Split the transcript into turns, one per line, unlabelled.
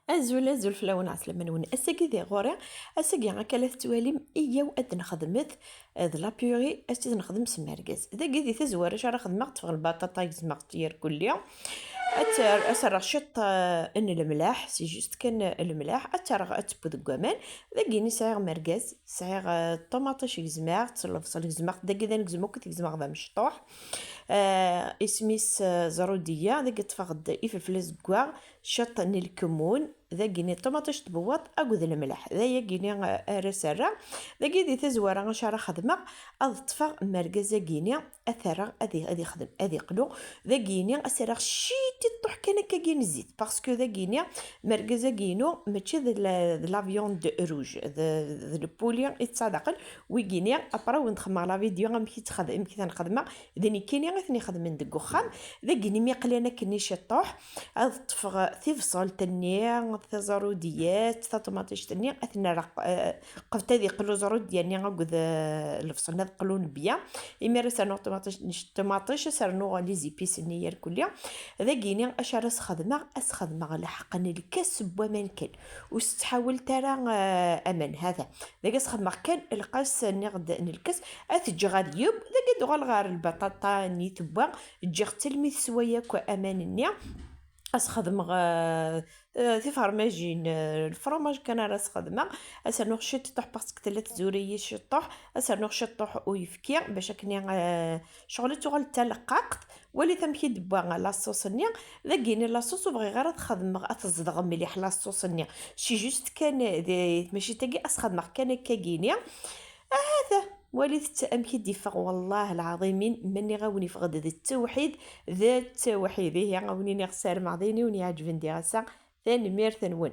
أزول فلاون عسلامة نون أساكي ذي غوري أساكي غاكا لا تواليم إيا وأد نخدمت ذ لابيغي أستي نخدم سماركاز ذاكي ذي تزوار راه خدمت في البطاطا يزمغت ير كل يوم أسرع شط ان الملاح سي جوست كان الملاح أترغ أتبو كوامان ذاكيني سعيغ مركاز سعيغ طوماطيش يزماغ تصلف يزماغ ذاكي ذا نكزمو كنت يزماغ ذا مشطوح اسميس زرودية ذاك تفغد إفلفل زكواغ شط الكمون ذاكيني طوماطيش تبوط أكود الملح ذايا كيني رسالة ذاكي دي تزوارا غشارة خدمة أضطفى مركزة كيني أثرا أذي خدم أذي قلو ذاكيني أسرع شيتي طوح كان كاين الزيت باسكو ذاكيني مركزة كينو ماشي ذ لافيون دو روج ذ البوليون يتصادقن ويكيني أبرا وندخل على فيديو غنمشي تخدم تنخدمها ذني كيني غيثني خدمن دك وخام ذاكيني ميقلينا كني شطوح أضطفى ثيفصل تنيا زروديات طوماطيش تنيا اثنا قفت هذه قلو زرودية نيا غاكد الفصل ناد قلون بيا إما سرنو طوماطيش سرنو لي زيبيس نيا الكلية ذاكيني أشارس خدمة على حقني الكاس بومان كان وستحاول ترى أمان هذا ذاك خدمة كان القاس نغد الكاس أتجي غاليوب ذاك دوغال غار البطاطا ني تبوا تجي تلميذ سوايا كو أمان النيا أسخدم في فرماجين الفرماج كان راس خدمة أسرنوغ شطوح باسكو ثلاث زورية شطوح أسرنوغ شطوح ويفكي باش كني شغل تغل تلقاقت ولي تمشي دبا لاصوص نيا ذاكيني لاصوص وبغي غير تخدم تصدغ مليح لاصوص نيا شي جوست كان ماشي تاكي أسخدم كان كاكينيا هذا وليت أمكي ديفق والله العظيم مني غاوني فغد ذا التوحيد ذا التوحيد هي غاوني نغسر معضيني وني عجبن دي غسا ثاني مير ثنون